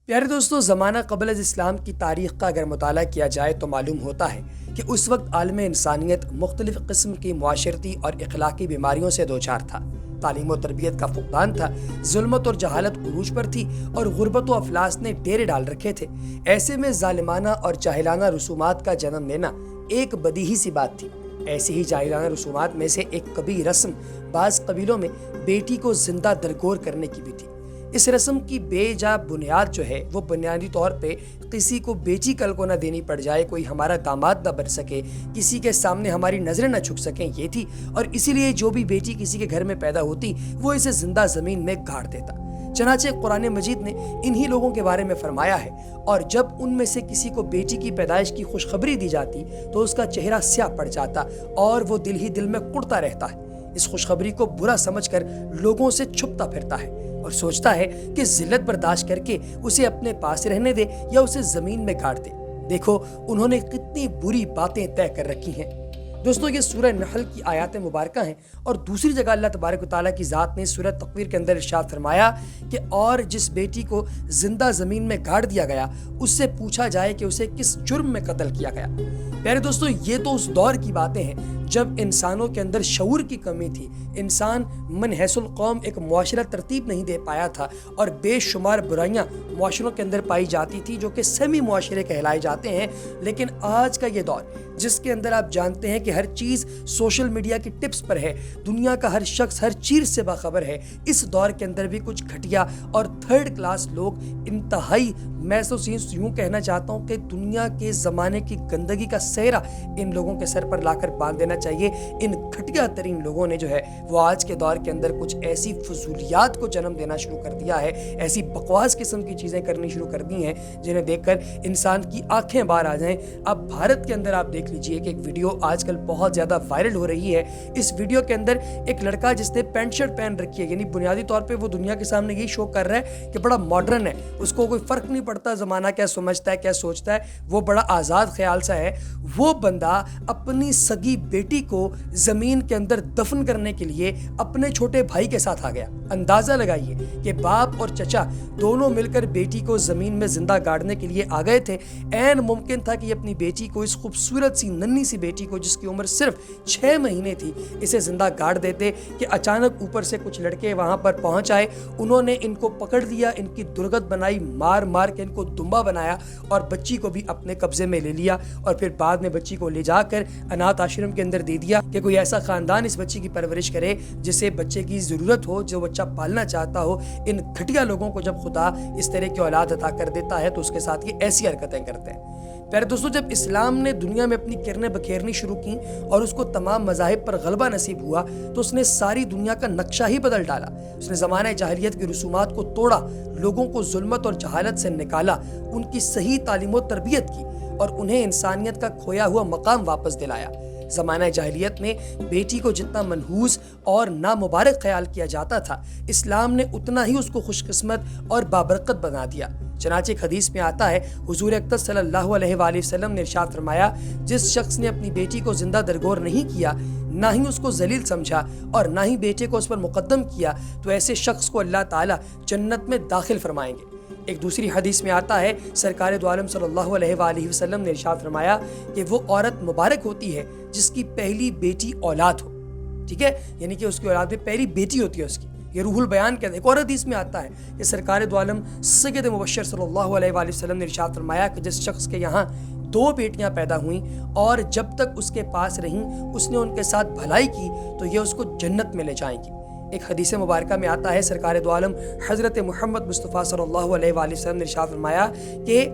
پیارے دوستوں، زمانہ قبل از اسلام کی تاریخ کا اگر مطالعہ کیا جائے تو معلوم ہوتا ہے کہ اس وقت عالم انسانیت مختلف قسم کی معاشرتی اور اخلاقی بیماریوں سے دوچار تھا۔ تعلیم و تربیت کا فقدان تھا، ظلمت اور جہالت عروج پر تھی اور غربت و افلاس نے ڈیرے ڈال رکھے تھے۔ ایسے میں ظالمانہ اور جاہلانہ رسومات کا جنم لینا ایک بدیہی سی بات تھی۔ ایسی ہی جاہلانہ رسومات میں سے ایک کبھی رسم بعض قبیلوں میں بیٹی کو زندہ درگور کرنے کی بھی تھی۔ اس رسم کی بے جا بنیاد جو ہے وہ بنیادی طور پہ کسی کو بیٹی کل کو نہ دینی پڑ جائے، کوئی ہمارا داماد نہ بن سکے، کسی کے سامنے ہماری نظریں نہ جھک سکیں، یہ تھی۔ اور اسی لیے جو بھی بیٹی کسی کے گھر میں پیدا ہوتی وہ اسے زندہ زمین میں گاڑ دیتا۔ چنانچہ قرآن مجید نے انہی لوگوں کے بارے میں فرمایا ہے، اور جب ان میں سے کسی کو بیٹی کی پیدائش کی خوشخبری دی جاتی تو اس کا چہرہ سیاہ پڑ جاتا اور وہ دل ہی دل میں کڑتا رہتا ہے۔ اس خوشخبری کو برا سمجھ کر لوگوں سے چھپتا پھرتا ہے اور سوچتا ہے کہ ذلت برداشت کر کے اسے اپنے پاس رہنے دے یا اسے زمین میں گاڑ دے۔ دیکھو انہوں نے کتنی بری باتیں طے کر رکھی ہیں۔ دوستو، یہ سورہ نحل کی آیات مبارکہ ہیں، اور دوسری جگہ اللہ تبارک و تعالیٰ کی ذات نے سورہ تکویر کے اندر ارشاد فرمایا کہ اور جس بیٹی کو زندہ زمین میں گاڑ دیا گیا اس سے پوچھا جائے کہ اسے کس جرم میں قتل کیا گیا۔ پیارے دوستو، یہ تو اس دور کی باتیں ہیں جب انسانوں کے اندر شعور کی کمی تھی، انسان من حیث القوم ایک معاشرہ ترتیب نہیں دے پایا تھا، اور بے شمار برائیاں معاشروں کے اندر پائی جاتی تھی جو کہ سیمی معاشرے کہلائے جاتے ہیں۔ لیکن آج کا یہ دور جس کے اندر آپ جانتے ہیں کہ ہر چیز سوشل میڈیا کی ٹپس پر ہے، دنیا کا ہر شخص ہر چیز سے باخبر ہے، اس دور کے اندر بھی کچھ گھٹیا اور تھرڈ کلاس لوگ انتہائی، میں تو یوں کہنا چاہتا ہوں کہ دنیا کے زمانے کی گندگی کا سہرا ان لوگوں کے سر پر لا کر باندھ دینا چاہیے۔ ان گھٹیا ترین لوگوں نے جو ہے وہ آج کے دور کے اندر کچھ ایسی فضولیات کو جنم دینا شروع کر دیا ہے، ایسی بکواس قسم کی چیزیں کرنی شروع کر دی ہیں جنہیں دیکھ کر انسان کی آنکھیں باہر آ جائیں۔ اب بھارت کے اندر آپ دیکھ لیجئے کہ ایک ویڈیو آج کل بہت زیادہ وائرل ہو رہی ہے۔ اس ویڈیو کے اندر ایک لڑکا جس نے پینٹ شرٹ پہن رکھی ہے، یعنی بنیادی طور پہ وہ دنیا کے سامنے یہی شو کر رہا ہے کہ بڑا ماڈرن ہے، اس کو کوئی فرق نہیں پڑتا زمانہ کیا سمجھتا ہے کیا سوچتا ہے، وہ بڑا آزاد خیال سا ہے۔ وہ بندہ اپنی سگی بیٹی کو زمین کے اندر دفن کرنے کے لیے اپنے چھوٹے بھائی کے ساتھ آ گیا۔ اندازہ لگائیے کہ باپ اور چچا دونوں مل کر بیٹی کو زمین میں زندہ گاڑنے کے لیے آ گئے تھے۔ عین ممکن تھا کہ یہ اپنی بیٹی کو، اس خوبصورت سی ننھی سی بیٹی کو جس کی عمر صرف 6 مہینے تھی، اسے زندہ گاڑ دیتے کہ اچانک اوپر سے کچھ لڑکے وہاں پر پہنچ آئے، انہوں نے ان کو پکڑ لیا، ان کی درگت بنائی، مار مار کے ان کو دمبا بنایا اور بچی کو بھی اپنے قبضے میں لے لیا، اور پھر بعد میں بچی کو لے جا کر اناتھ آشرم کے اندر دے دیا کہ کوئی ایسا خاندان اس بچی کی پرورش کرے جسے بچے کی ضرورت ہو، جو بچہ پالنا چاہتا ہو۔ ان گھٹیا لوگوں کو جب خدا اس طرح کی اولاد عطا کر دیتا ہے تو اس کے ساتھ یہ ایسی حرکتیں کرتے ہیں۔ پیارے دوستو، جب اسلام نے دنیا میں اپنی کرنیں بکھیرنی شروع کی اور اس کو تمام مذاہب پر غلبہ نصیب ہوا تو اس نے ساری دنیا کا نقشہ ہی بدل ڈالا۔ اس نے زمانہ جاہلیت کی رسومات کو توڑا، لوگوں کو ظلمت اور جہالت سے نکالا، ان کی صحیح تعلیم و تربیت کی اور انہیں انسانیت کا کھویا ہوا مقام واپس دلایا۔ زمانہ جاہلیت میں بیٹی کو جتنا منحوس اور نامبارک خیال کیا جاتا تھا، اسلام نے اتنا ہی اس کو خوش قسمت اور بابرکت بنا دیا۔ چنانچہ ایک حدیث میں آتا ہے، حضور اقدس صلی اللہ علیہ وآلہ وسلم نے ارشاد فرمایا، جس شخص نے اپنی بیٹی کو زندہ درگور نہیں کیا، نہ ہی اس کو ذلیل سمجھا اور نہ ہی بیٹے کو اس پر مقدم کیا، تو ایسے شخص کو اللہ تعالیٰ جنت میں داخل فرمائیں گے۔ ایک دوسری حدیث میں آتا ہے، سرکار دو عالم صلی اللہ علیہ وآلہ وسلم نے ارشاد فرمایا کہ وہ عورت مبارک ہوتی ہے جس کی پہلی بیٹی اولاد ہو۔ ٹھیک ہے، یعنی کہ اس کی اولاد میں پہلی بیٹی ہوتی ہے اس کی۔ یہ روح البیان کے ایک اور حدیث میں آتا ہے کہ سرکار دو عالم سید مبشر صلی اللہ علیہ وآلہ وسلم نے ارشاد فرمایا کہ جس شخص کے یہاں 2 بیٹیاں پیدا ہوئیں اور جب تک اس کے پاس رہیں اس نے ان کے ساتھ بھلائی کی تو یہ اس کو جنت میں لے جائیں گی۔ ایک حدیث مبارکہ میں آتا ہے، سرکار دو عالم حضرت محمد مصطفیٰ صلی اللہ علیہ وآلہ وسلم نے ارشاد فرمایا کہ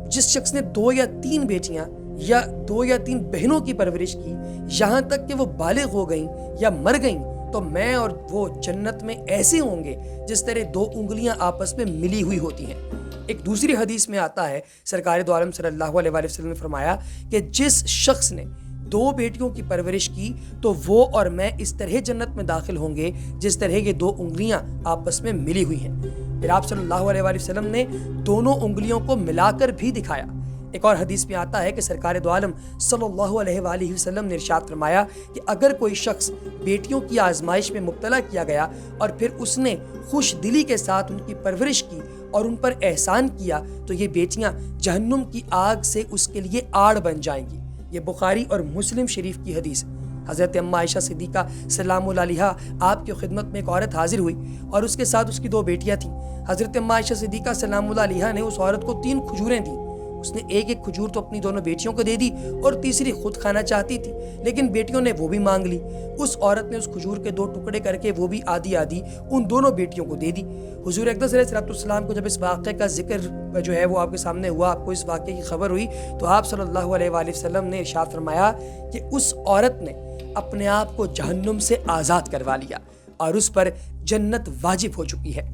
جس شخص نے 2 یا 3 بیٹیاں یا 2 یا 3 بہنوں کی پرورش کی یہاں تک کہ وہ بالغ ہو گئیں یا مر گئیں تو میں اور وہ جنت میں ایسے ہوں گے جس طرح 2 انگلیاں آپس میں ملی ہوئی ہوتی ہیں۔ ایک دوسری حدیث میں آتا ہے، سرکار دو عالم صلی اللہ علیہ وآلہ وسلم نے فرمایا کہ جس شخص نے 2 بیٹیوں کی پرورش کی تو وہ اور میں اس طرح جنت میں داخل ہوں گے جس طرح یہ 2 انگلیاں آپس میں ملی ہوئی ہیں۔ پھر آپ صلی اللہ علیہ وآلہ وسلم نے دونوں انگلیوں کو ملا کر بھی دکھایا۔ ایک اور حدیث میں آتا ہے کہ سرکار دو عالم صلی اللہ علیہ وآلہ وسلم نے ارشاد فرمایا کہ اگر کوئی شخص بیٹیوں کی آزمائش میں مبتلا کیا گیا اور پھر اس نے خوش دلی کے ساتھ ان کی پرورش کی اور ان پر احسان کیا تو یہ بیٹیاں جہنم کی آگ سے اس کے لیے آڑ بن جائیں گی۔ یہ بخاری اور مسلم شریف کی حدیث ہے۔ حضرت اماں عائشہ صدیقہ سلام اللہ علیہا آپ کی خدمت میں ایک عورت حاضر ہوئی اور اس کے ساتھ اس کی 2 بیٹیاں تھیں۔ حضرت اماں عائشہ صدیقہ سلام اللہ علیہا نے اس عورت کو 3 کھجوریں دیں۔ اس نے ایک کھجور تو اپنی دونوں بیٹیوں کو دے دی اور تیسری خود کھانا چاہتی تھی، لیکن بیٹیوں نے وہ بھی مانگ لی۔ اس عورت نے اس کھجور کے 2 ٹکڑے کر کے وہ بھی آدھی آدھی ان دونوں بیٹیوں کو دے دی۔ حضور اقدس علیہ السلام کو جب اس واقعے کا ذکر جو ہے وہ آپ کے سامنے ہوا، آپ کو اس واقعے کی خبر ہوئی، تو آپ صلی اللہ علیہ وآلہ وسلم نے ارشاد فرمایا کہ اس عورت نے اپنے آپ کو جہنم سے آزاد کروا لیا اور اس پر جنت واجب ہو چکی ہے۔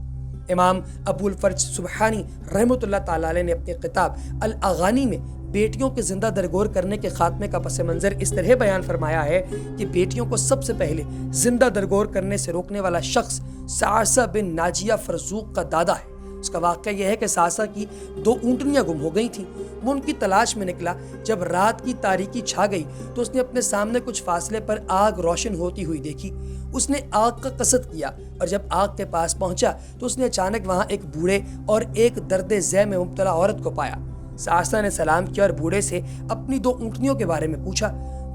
امام ابو الفرج سبحانی رحمۃ اللہ تعالی علیہ نے اپنی کتاب الاغانی میں بیٹیوں کے زندہ درگور کرنے کے خاتمے کا پس منظر اس طرح بیان فرمایا ہے کہ بیٹیوں کو سب سے پہلے زندہ درگور کرنے سے روکنے والا شخص سعصہ بن ناجیہ فرزوق کا دادا ہے۔ اس کا واقعہ یہ ہے کہ سعصہ کی 2 اونٹنیاں گم ہو گئی تھیں۔ وہ ان کی تلاش میں نکلا۔ جب رات کی تاریکی چھا گئی تو اس نے اپنے سامنے کچھ فاصلے پر آگ روشن ہوتی ہوئی دیکھی۔ اس نے آگ کا قصد کیا اور جب آگ کے پاس پہنچا تو اس نے اچانک وہاں ایک بوڑھے اور ایک درد ذہ میں مبتلا عورت کو پایا۔ سعصہ نے سلام کیا اور بوڑھے سے اپنی 2 اونٹنیوں کے بارے میں پوچھا۔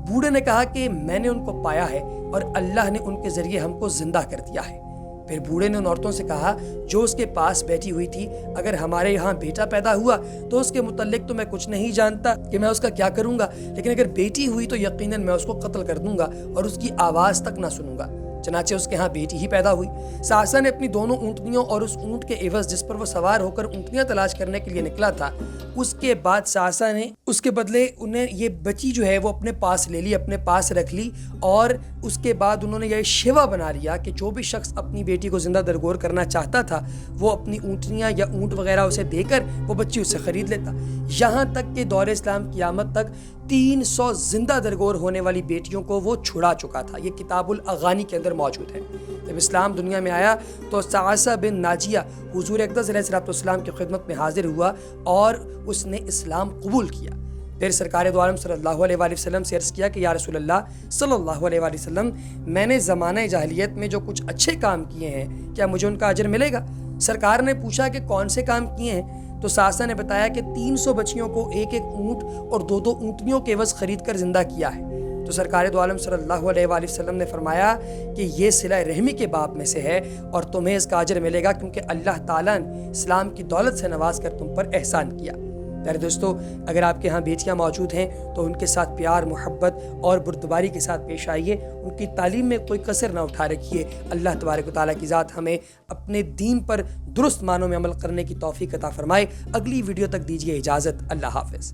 بوڑھے نے کہا کہ میں نے ان کو پایا ہے اور اللہ نے ان کے ذریعے ہم کو زندہ کر دیا ہے۔ پھر بوڑھے نے ان عورتوں سے کہا جو اس کے پاس بیٹھی ہوئی تھی، اگر ہمارے یہاں بیٹا پیدا ہوا تو اس کے متعلق تو میں کچھ نہیں جانتا کہ میں اس کا کیا کروں گا، لیکن اگر بیٹی ہوئی تو یقیناً میں اس کو قتل کر دوں گا اور اس کی آواز تک نہ سنوں گا۔ چنانچہ اس کے ہاں بیٹی ہی پیدا ہوئی۔ سعصہ نے اپنی دونوں اونٹنیوں اور اس اونٹ کے عوض جس پر وہ سوار ہو کر اونٹنیاں تلاش کرنے کے لیے نکلا تھا، اس کے بعد سعصہ نے اس کے بدلے انہیں یہ بچی جو ہے وہ اپنے پاس لے لی، اپنے پاس رکھ لی، اور اس کے بعد انہوں نے یہ شیوا بنا لیا کہ جو بھی شخص اپنی بیٹی کو زندہ درگور کرنا چاہتا تھا وہ اپنی اونٹنیاں یا اونٹ وغیرہ اسے دے کر وہ بچی اسے خرید لیتا۔ یہاں تک کہ دور اسلام قیامت تک 300 زندہ درگور ہونے والی بیٹیوں کو وہ چھڑا چکا تھا۔ یہ کتاب الاغانی کے اندر موجود ہے۔ جب اسلام دنیا میں آیا تو سعصہ بن ناجیہ حضور اقدس علیہ السلام کی خدمت میں حاضر ہوا اور اس نے اسلام قبول کیا۔ پھر سرکار دو عالم صلی اللہ علیہ وآلہ وسلم سے عرض کیا کہ یا رسول اللہ صلی اللہ علیہ وآلہ وسلم، میں نے زمانہ جاہلیت میں جو کچھ اچھے کام کیے ہیں کیا مجھے ان کا اجر ملے گا؟ سرکار نے پوچھا کہ کون سے کام کیے ہیں؟ تو سعصہ نے بتایا کہ 300 بچیوں کو 1 اونٹ اور 2 اونٹنیوں کے عوض خرید کر زندہ کیا ہے۔ تو سرکار دو عالم صلی اللہ علیہ وآلہ وسلم نے فرمایا کہ یہ صلہ رحمی کے باب میں سے ہے اور تمہیں اس کا اجر ملے گا کیونکہ اللہ تعالیٰ نے اسلام کی دولت سے نواز کر تم پر احسان کیا۔ پیارے دوستو، اگر آپ کے ہاں بیٹیاں موجود ہیں تو ان کے ساتھ پیار، محبت اور بردباری کے ساتھ پیش آئیے، ان کی تعلیم میں کوئی کسر نہ اٹھا رکھیے۔ اللہ تبارک و تعالیٰ کی ذات ہمیں اپنے دین پر درست معنوں میں عمل کرنے کی توفیق عطا فرمائے۔ اگلی ویڈیو تک دیجیے اجازت۔ اللہ حافظ۔